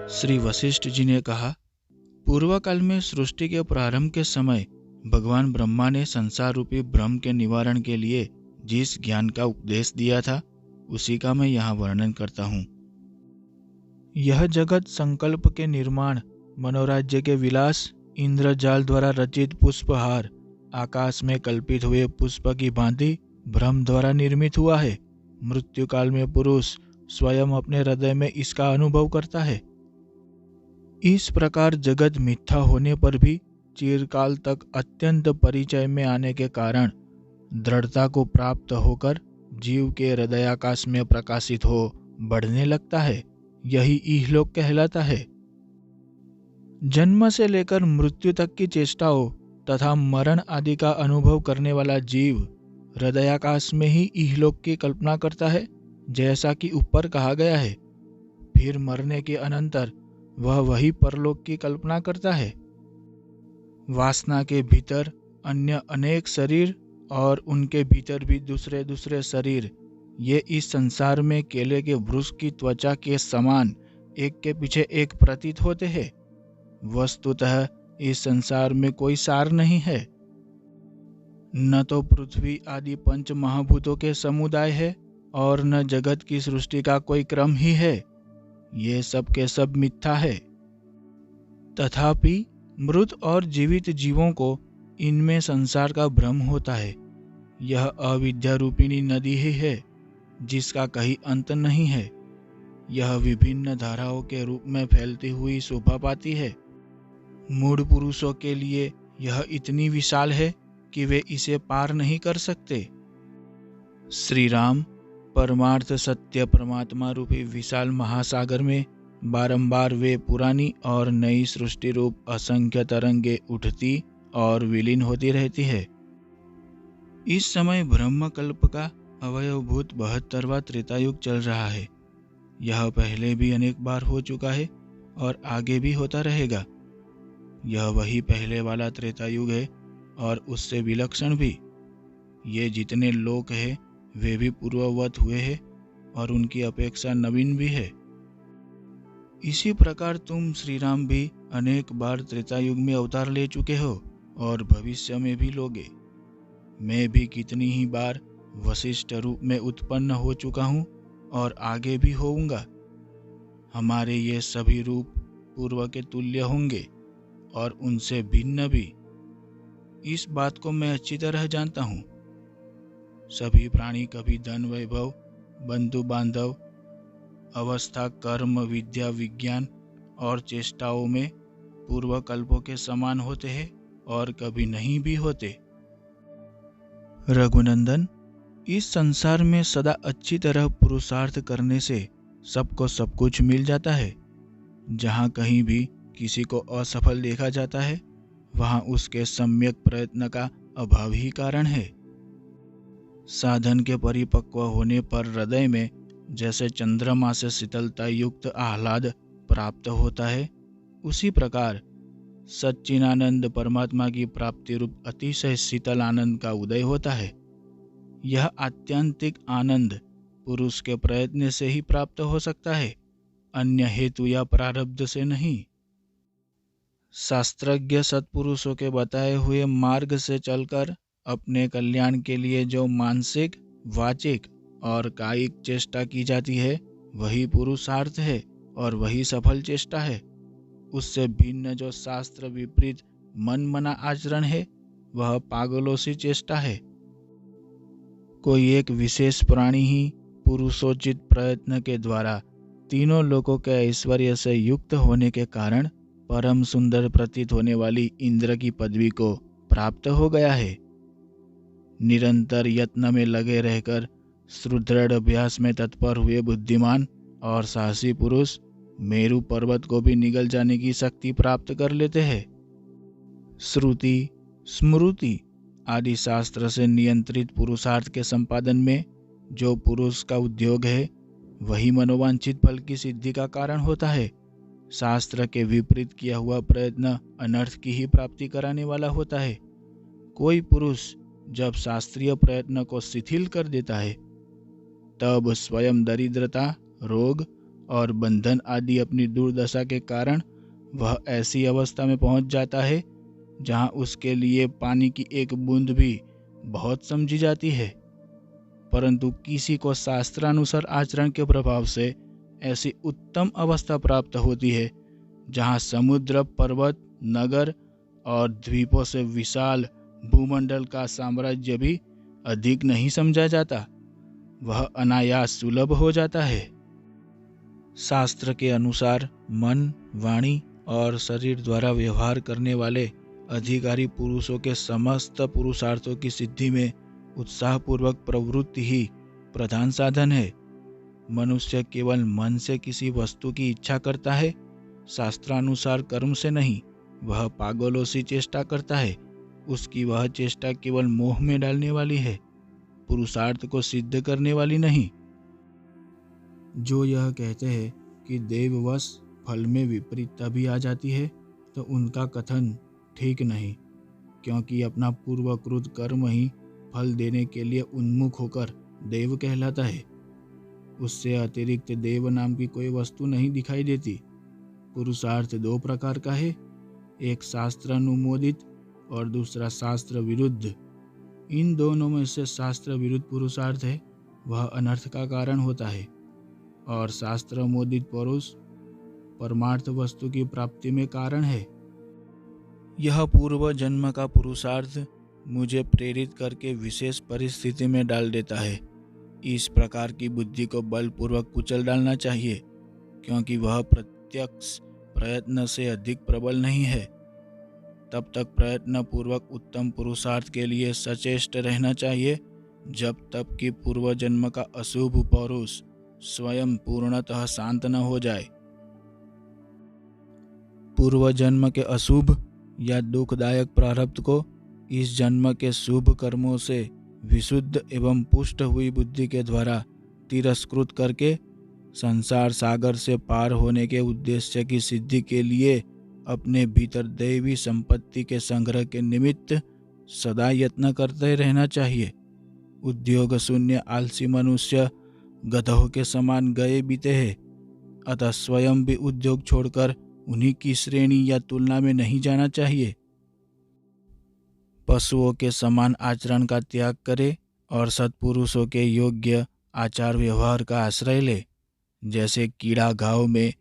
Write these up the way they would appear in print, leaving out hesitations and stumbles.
श्री वशिष्ठ जी ने कहा, पूर्व काल में सृष्टि के प्रारंभ के समय भगवान ब्रह्मा ने संसार रूपी भ्रम के निवारण के लिए जिस ज्ञान का उपदेश दिया था उसी का मैं यहाँ वर्णन करता हूँ। यह जगत संकल्प के निर्माण, मनोराज्य के विलास, इंद्रजाल द्वारा रचित पुष्पहार, आकाश में कल्पित हुए पुष्प की भांति भ्रम द्वारा निर्मित हुआ है। मृत्यु काल में पुरुष स्वयं अपने हृदय में इसका अनुभव करता है। इस प्रकार जगत मिथ्या होने पर भी चिरकाल तक अत्यंत परिचय में आने के कारण दृढ़ता को प्राप्त होकर जीव के हृदयाकाश में प्रकाशित हो बढ़ने लगता है। यही इहलोक कहलाता है। जन्म से लेकर मृत्यु तक की चेष्टाओं तथा मरण आदि का अनुभव करने वाला जीव हृदयाकाश में ही इहलोक की कल्पना करता है, जैसा कि ऊपर कहा गया है। फिर मरने के अनंतर वह वही परलोक की कल्पना करता है। वासना के भीतर अन्य अनेक शरीर और उनके भीतर भी दूसरे दूसरे शरीर, ये इस संसार में केले के वृक्ष की त्वचा के समान एक के पीछे एक प्रतीत होते हैं। वस्तुतः इस संसार में कोई सार नहीं है। न तो पृथ्वी आदि पंच महाभूतों के समुदाय है और न जगत की सृष्टि का कोई क्रम ही है। ये सब के सब मिथ्या है। तथापि मृत और जीवित जीवों को इनमें संसार का भ्रम होता है। यह अविद्या रूपिणी नदी ही है जिसका कहीं अंत नहीं है। यह विभिन्न धाराओं के रूप में फैलती हुई शोभा पाती है। मूढ़ पुरुषों के लिए यह इतनी विशाल है कि वे इसे पार नहीं कर सकते। श्री राम परमार्थ सत्य परमात्मा रूपी विशाल महासागर में बारंबार वे पुरानी और नई सृष्टि रूप असंख्य तरंगे उठती और विलीन होती रहती है। इस समय ब्रह्मकल्प का अवयवभूत 72वां त्रेतायुग चल रहा है। यह पहले भी अनेक बार हो चुका है और आगे भी होता रहेगा। यह वही पहले वाला त्रेतायुग है और उससे विलक्षण भी। ये जितने लोक हैं वे भी पूर्ववत हुए हैं और उनकी अपेक्षा नवीन भी है। इसी प्रकार तुम श्री राम भी अनेक बार त्रेतायुग में अवतार ले चुके हो और भविष्य में भी लोगे। मैं भी कितनी ही बार वशिष्ठ रूप में उत्पन्न हो चुका हूँ और आगे भी होऊंगा। हमारे ये सभी रूप पूर्व के तुल्य होंगे और उनसे भिन्न भी। इस बात को मैं अच्छी तरह जानता हूँ। सभी प्राणी कभी धन वैभव, बंधु बांधव, अवस्था, कर्म, विद्या, विज्ञान और चेष्टाओं में पूर्व कल्पों के समान होते हैं और कभी नहीं भी होते। रघुनंदन, इस संसार में सदा अच्छी तरह पुरुषार्थ करने से सबको सब कुछ मिल जाता है। जहाँ कहीं भी किसी को असफल देखा जाता है वहाँ उसके सम्यक प्रयत्न का अभाव ही कारण है। साधन के परिपक्व होने पर हृदय में जैसे चंद्रमा से शीतलता युक्त आह्लाद प्राप्त होता है, उसी प्रकार सच्चिदानंद परमात्मा की प्राप्ति रूप अतिशय शीतल आनंद का उदय होता है। यह आत्यंतिक आनंद पुरुष के प्रयत्न से ही प्राप्त हो सकता है, अन्य हेतु या प्रारब्ध से नहीं। शास्त्रज्ञ सत्पुरुषों के बताए हुए मार्ग से चलकर अपने कल्याण के लिए जो मानसिक, वाचिक और कायिक चेष्टा की जाती है वही पुरुषार्थ है और वही सफल चेष्टा है। उससे भिन्न जो शास्त्र विपरीत मन मना आचरण है वह पागलों सी चेष्टा है। कोई एक विशेष प्राणी ही पुरुषोचित प्रयत्न के द्वारा तीनों लोकों के ऐश्वर्य से युक्त होने के कारण परम सुंदर प्रतीत होने वाली इंद्र की पदवी को प्राप्त हो गया है। निरंतर यत्न में लगे रहकर सुदृढ़ अभ्यास में तत्पर हुए बुद्धिमान और साहसी पुरुष मेरु पर्वत को भी निगल जाने की शक्ति प्राप्त कर लेते हैं। श्रुति, स्मृति आदि शास्त्र से नियंत्रित पुरुषार्थ के संपादन में जो पुरुष का उद्योग है वही मनोवांछित फल की सिद्धि का कारण होता है। शास्त्र के विपरीत किया हुआ प्रयत्न अनर्थ की ही प्राप्ति कराने वाला होता है। कोई पुरुष जब शास्त्रीय प्रयत्न को शिथिल कर देता है तब स्वयं दरिद्रता, रोग और बंधन आदि अपनी दुर्दशा के कारण वह ऐसी अवस्था में पहुंच जाता है जहां उसके लिए पानी की एक बूंद भी बहुत समझी जाती है। परंतु किसी को शास्त्रानुसार आचरण के प्रभाव से ऐसी उत्तम अवस्था प्राप्त होती है जहां समुद्र, पर्वत, नगर और द्वीपों से विशाल भूमंडल का साम्राज्य भी अधिक नहीं समझा जाता। वह अनायास सुलभ हो जाता है। शास्त्र के अनुसार मन, वाणी और शरीर द्वारा व्यवहार करने वाले अधिकारी पुरुषों के समस्त पुरुषार्थों की सिद्धि में उत्साहपूर्वक प्रवृत्ति ही प्रधान साधन है। मनुष्य केवल मन से किसी वस्तु की इच्छा करता है, शास्त्रानुसार कर्म से नहीं। वह पागलों सी चेष्टा करता है। उसकी वह चेष्टा केवल मोह में डालने वाली है, पुरुषार्थ को सिद्ध करने वाली नहीं। जो यह कहते हैं कि देववश फल में विपरीतता भी आ जाती है, तो उनका कथन ठीक नहीं, क्योंकि अपना पूर्वकृत कर्म ही फल देने के लिए उन्मुख होकर देव कहलाता है। उससे अतिरिक्त देव नाम की कोई वस्तु नहीं दिखाई देती। पुरुषार्थ दो प्रकार का है, एक शास्त्र अनुमोदित और दूसरा शास्त्र विरुद्ध। इन दोनों में से शास्त्र विरुद्ध पुरुषार्थ है, वह अनर्थ का कारण होता है, और शास्त्र मोदित पुरुष परमार्थ वस्तु की प्राप्ति में कारण है। यह पूर्व जन्म का पुरुषार्थ मुझे प्रेरित करके विशेष परिस्थिति में डाल देता है। इस प्रकार की बुद्धि को बलपूर्वक कुचल डालना चाहिए, क्योंकि वह प्रत्यक्ष प्रयत्न से अधिक प्रबल नहीं है। तब तक प्रयत्न पूर्वक उत्तम पुरुषार्थ के लिए सचेष्ट रहना चाहिए, जब तक कि पूर्व जन्म का अशुभ पुरुष स्वयं पूर्णतः शांत न हो जाए। पूर्व जन्म के अशुभ या दुखदायक प्रारब्ध को इस जन्म के शुभ कर्मों से विशुद्ध एवं पुष्ट हुई बुद्धि के द्वारा तिरस्कृत करके संसार सागर से पार होने के उद्देश्य की सिद्धि के लिए अपने भीतर दैवी संपत्ति के संग्रह के निमित्त सदा यत्न करते रहना चाहिए। उद्योग शून्य आलसी मनुष्य गधों के समान गए बीते हैं, अतः स्वयं भी उद्योग छोड़कर उन्हीं की श्रेणी या तुलना में नहीं जाना चाहिए। पशुओं के समान आचरण का त्याग करे और सत्पुरुषों के योग्य आचार व्यवहार का आश्रय ले। जैसे कीड़ा घाव में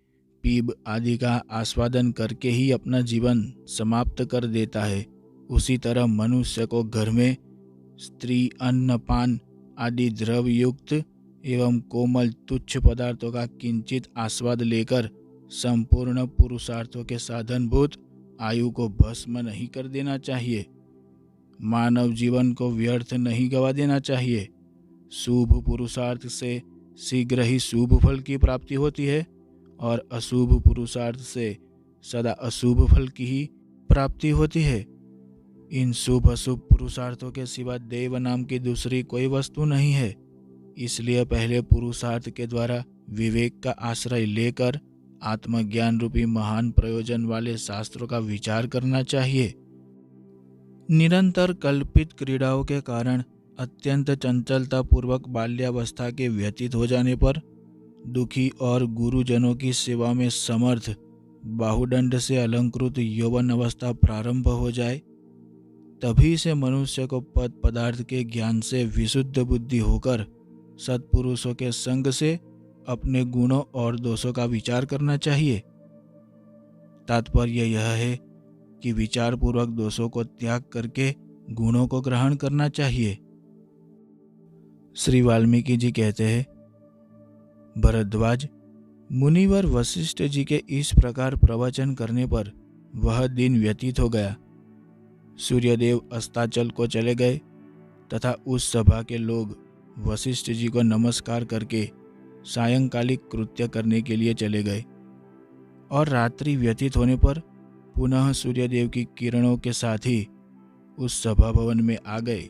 पीप आदि का आस्वादन करके ही अपना जीवन समाप्त कर देता है, उसी तरह मनुष्य को घर में स्त्री, अन्न, पान आदि द्रव युक्त एवं कोमल तुच्छ पदार्थों का किंचित आस्वाद लेकर संपूर्ण पुरुषार्थों के साधनभूत आयु को भस्म नहीं कर देना चाहिए। मानव जीवन को व्यर्थ नहीं गवा देना चाहिए। शुभ पुरुषार्थ से शीघ्र ही शुभ फल की प्राप्ति होती है और अशुभ पुरुषार्थ से सदा अशुभ फल की ही प्राप्ति होती है। इन शुभ अशुभ पुरुषार्थों के सिवा देव नाम की दूसरी कोई वस्तु नहीं है। इसलिए पहले पुरुषार्थ के द्वारा विवेक का आश्रय लेकर आत्मज्ञान रूपी महान प्रयोजन वाले शास्त्रों का विचार करना चाहिए। निरंतर कल्पित क्रीड़ाओं के कारण अत्यंत चंचलता पूर्वक बाल्यावस्था के व्यतीत हो जाने पर दुखी और गुरुजनों की सेवा में समर्थ बाहुदंड से अलंकृत यौवन अवस्था प्रारंभ हो जाए, तभी से मनुष्य को पद पदार्थ के ज्ञान से विशुद्ध बुद्धि होकर सत्पुरुषों के संग से अपने गुणों और दोषों का विचार करना चाहिए। तात्पर्य यह है कि विचार पूर्वक दोषों को त्याग करके गुणों को ग्रहण करना चाहिए। श्री वाल्मीकि जी कहते हैं, भरद्वाज, मुनिवर वशिष्ठ जी के इस प्रकार प्रवचन करने पर वह दिन व्यतीत हो गया। सूर्यदेव अस्ताचल को चले गए तथा उस सभा के लोग वशिष्ठ जी को नमस्कार करके सायंकालिक कृत्य करने के लिए चले गए और रात्रि व्यतीत होने पर पुनः सूर्यदेव की किरणों के साथ ही उस सभा भवन में आ गए।